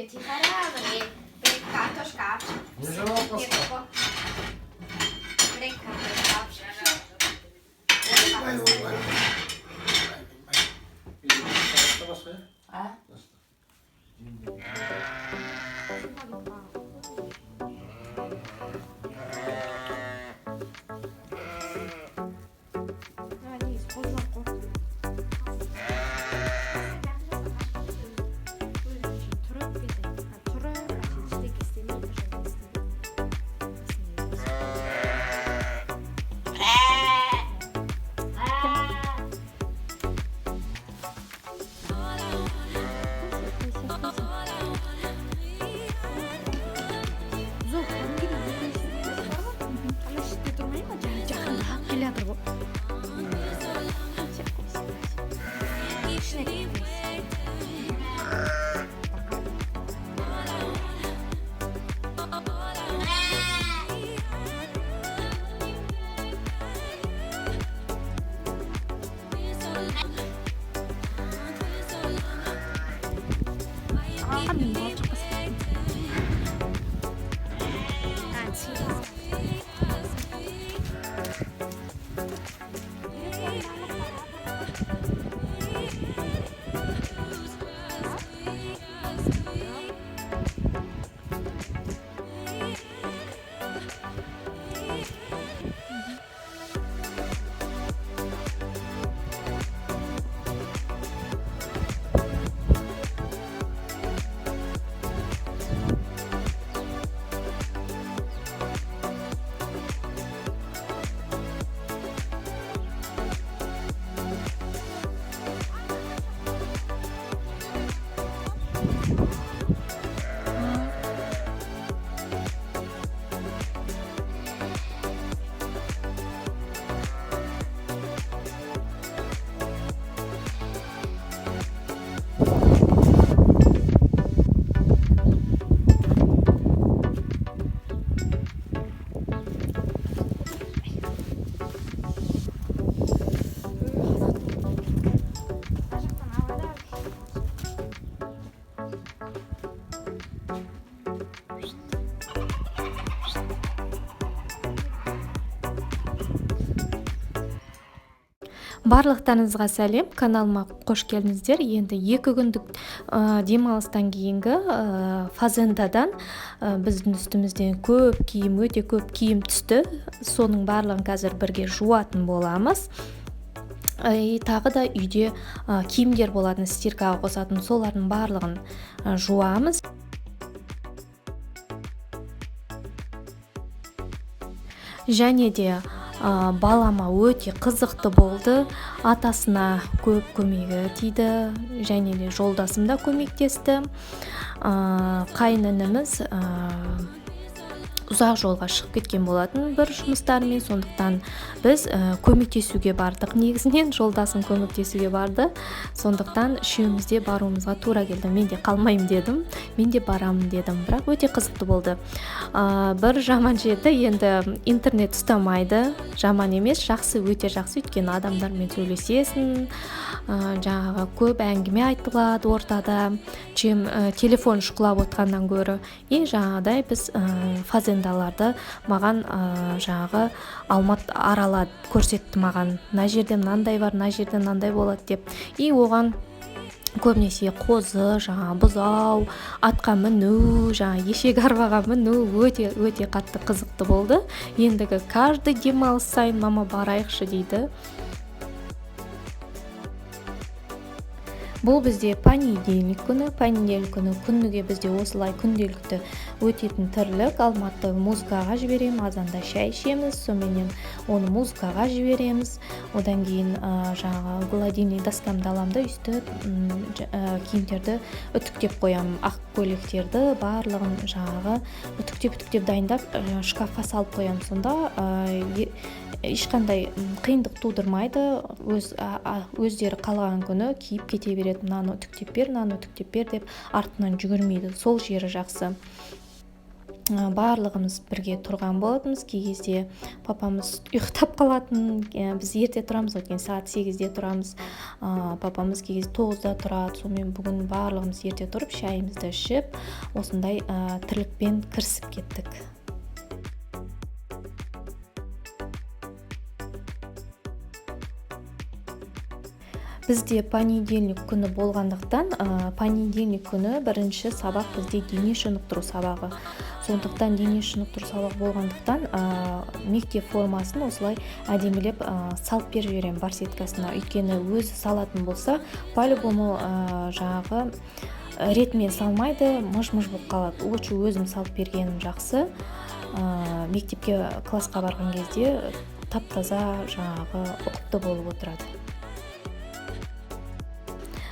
тихара, брек картошка. Не жалко. Брек картошка. Vay vay vay. Барлықтарыңызға сәлем, каналыма қош келдіңіздер. Енді 2 күндік демалыстан кейінгі фазендадан біздің үстімізден өте көп киім түсті. Соның барлығын қазір бірге жуатын боламыз. Тағы да үйде киімдер болатын, стиркаға қосатын, солардың барлығын жуамыз. Және де балама өте қызықты болды. Атасына көп көмегі тиді, және де жолдасым да көмектесті. Қайнынымыз ұзақ жолға шығып кеткен болатын бір жұмыстармен, сондықтан біз көмектесуге бардық. Негізінен жолдасым көмектесуге барды, сондықтан үшеумізде баруымызға тура келді. Мен де қалмаймын дедім, мен де барамын дедім, бірақ өте қызықты болды. Бір жаман жеті, енді интернет ұстамайды, жаман емес, жақсы, өте жақсы, өйткені адамдармен сөйлесесің, жаңағы көп әңгіме айтылады ортада, телефон шұқылап отқаннан гөрі. Жаңағыдай біз фазендаларды маған жаңағы алмат аралады, көрсетті маған. Мына жерде мынандай бар, мына жерде мынандай болады деп. Оған көбінесе қозы, жаңағы бұзау, атқа міну, жаңағы ешек арбаға міну өте қатты қызықты болды. Ендігі каждый демалыс сайын мама барайықшы дейді. Бұл бізде понедельник күні күніге бізде осылай күнделікті өтетін тірлік. Алматты музыкаға жіберем, азанда шай ішеміз, сонымен оны музыкаға жібереміз. Одан кейін жаңағы гладильный доскамды аламда, үсті киімдерді үтіктеп қоямын, ақ көйлектерді барлығын жаңағы үтіктеп дайындап шкафқа салып қоямын. Сонда ешқандай қиындық тудырмайды, өздері қалаған күні киіп кете береді. Мынаны үтіктеп бер деп артынан жүгірмейді. Сол жері жақсы. барлығымыз бірге тұрған болатынбыз. Кей кезде папамыз ұйықтап қалатын, біз ерте тұрамыз, өткен сағат 8-де тұрамыз. Папамыз кей кезде 9-да тұрады. Сонымен бүгін барлығымыз ерте тұрып, шайымызды ішіп, осындай тірлікпен кірісіп кеттік. Бізде понедельник күні болғандықтан, понедельник күні бірінші сабақ бізде дене шынықтыру сабағы. Сондықтан дене шынықтыру сабағы болғандықтан, мектеп формасын осылай әдемілеп салып беріп жіберемін барсеткасына. Өйткені өзі салатын болса, по-любому жаңағы ретмен салмайды, мыж-мыж болып қалады. Лучше өзім салып бергенім жақсы. Мектепке классқа барған кезде тап-таза жаңағы ұқыпты болып отырады.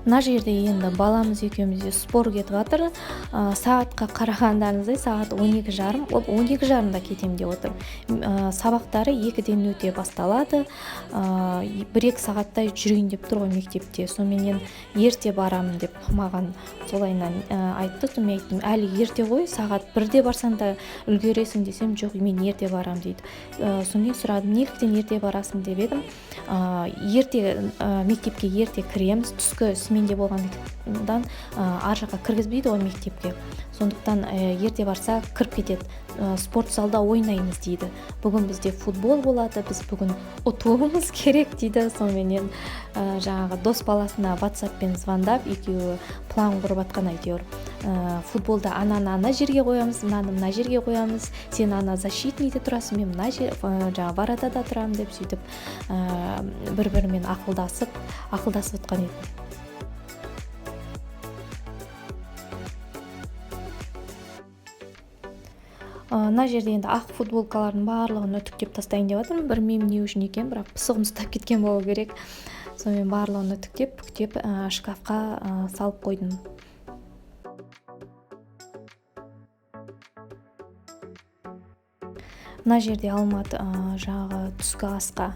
Мына жерде енді баламыз екеумізде спор кетіп жатыр. Сағатқа қарағандарыңыздай сағат 12:30, ол 12:30-да кетем деп отыр. Сабақтары 2-ден өте басталады. 1-2 сағаттай жүрейін деп тұр ғой мектепте. Сонымен ерте барамын деп маған солайынан айтты. Мен айттым, әлі ерте ғой, сағат 1-де барсаң да үлгересің десем, жоқ, мен ерте барам дейді. Сонымен сұрадым, неліктен ерте барасың деп едім. Мектепке ерте кіреміз, түскі сменде болғандықтан ар жаққа кіргізбейді ғой мектепке. Сондықтан ерте барса кіріп кетеді. Спорт залда ойнаймыз дейді. Бүгін бізде футбол болады, біз бүгін ұтуымыз керек дейді. Сонымен жаңағы дос баласына WhatsApp-пен звондап, екеуі план құрып жатқан әйтеуір. Футболда ана жерге қоямыз, мына жерге қоямыз. Сен ана защитныйде тұрасың, мен мына жаңағы воротада тұрамын деп сөйтіп бір-бірімен ақылдасып отқан еді. Мына жерде енді ақ футболкалардың барлығын үтіктеп тастайын деп жатырмын. Білмеймін не үшін екен, бірақ пысығым ұстап кеткен болу керек. Сонымен барлығын үтіктеп, бүктеп шкафқа салып қойдым. Мына жерде Алмат жаңағы түскі асқа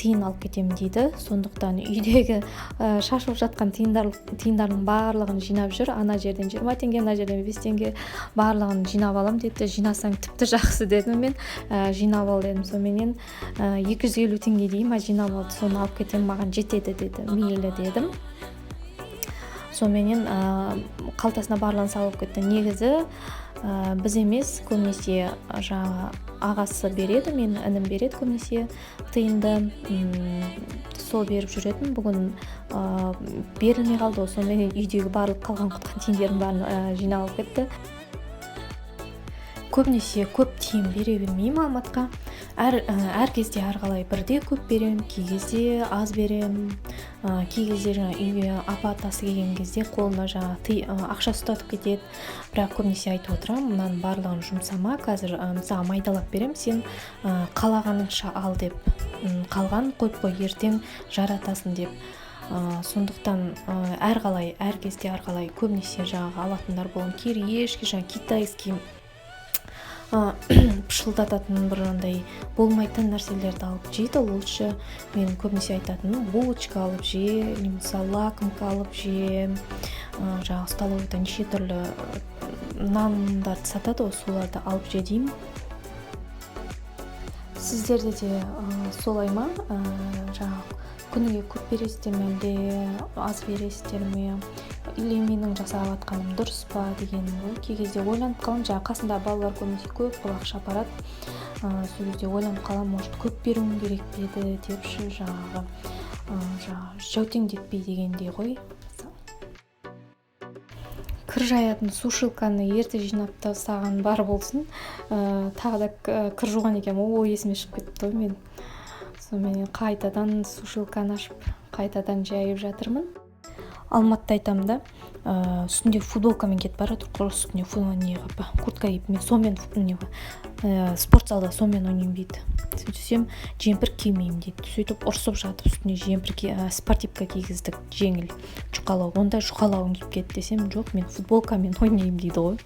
тиын алып кетем дейді. Сондықтан үйдегі шашылып жатқан тиындардың барлығын жинап жүр. Ана жерден 20 теңге, ана жерден 5 теңге барлығын жинап алам деді. Жинасаң тіпті жақсы дедім мен. Жинап ал дедім. Сонымен 250 теңге дейін жинап алды. Соны алып кетем, маған жетеді деді. Мейлі дедім. Сонымен қалтасына барлығын салып кетті. Негізі біз емес, көбінесе жаңағы ағасы береді, мен інім береді көбінесе тиынды. Сол беріп жүретін. Бүгін берілмей қалды. Сонымен үйдегі барлық қалған құтқан тиындердің бәрін жинап алып кетті. Көбінесе көп тиын бере бермеймін Алматқа. Әр кезде әрқалай бірде көп берем, кей кезде аз берем. Кей кезде үйге апа-атасы келген кезде қолына ақша ұстатып кетеді. Бірақ көбінесе айтып отырамын, мынаның барлығын жұмсама, қазір мысалға майдалап берем, сен қалағаныңша ал деп. Қалған қойып қой, ертең жаратасың деп. Сондықтан әр кезде әрқалай көбінесе алатындар болған кирешки, китайский пышылдататын бір андай болмайтын нәрселерді алып жейді. Лучше мен көбінесе айтатыным, булочка алып же, немесе лакомка алып же, столовыйда неше түрлі нандарды сатады, соларды алып же деймін. Сіздерде де солай ма? Күніге көп бересіздер ме, әлде аз бересіздер ме? Или менің жасап жатқаным дұрыс па деген ғой. Кей кезде ойланып қалам, қасында балалар көбінесе көп ақша апарады. Сол кезде ойланып қалам, может көп беруім керек пе еді депші, жәутеңдетпей дегендей ғой. Кір жаятын сушилканы ерте жинап тастаған бар болсын. Тағы да кір жуған екен, есіме шығып кетті ғой мен. Сонымен қайтадан сушилканы ашып, қайтадан жайып жатырмын. Алматта айтамын да, үстінде футболкамен кетіп барады, құрыс үстіне куртка киіп, мен сонымен спорт залда сонымен ойнаймын дейді. Сөйтсем, жемпір кимеймін дейді. Сөйтіп ұрсып жатып үстіне жемпір спортивка кигіздік, жеңіл, жұқалау. Онда жұқалауын киіп кетті десем, жоқ, мен футболкамен ойнаймын дейді ғой.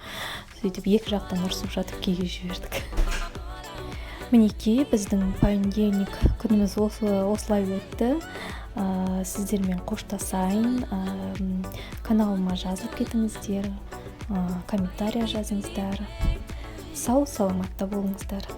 Сөйтіп екі жақтан ұрсып жатып киіп жібердік. Мінекей, біздің понедельник күніміз осылай өтті. Сіздермен қоштасайын. Каналыма жазып кетіңіздер, комментария жазыңыздар. сау саламатта болыңыздар.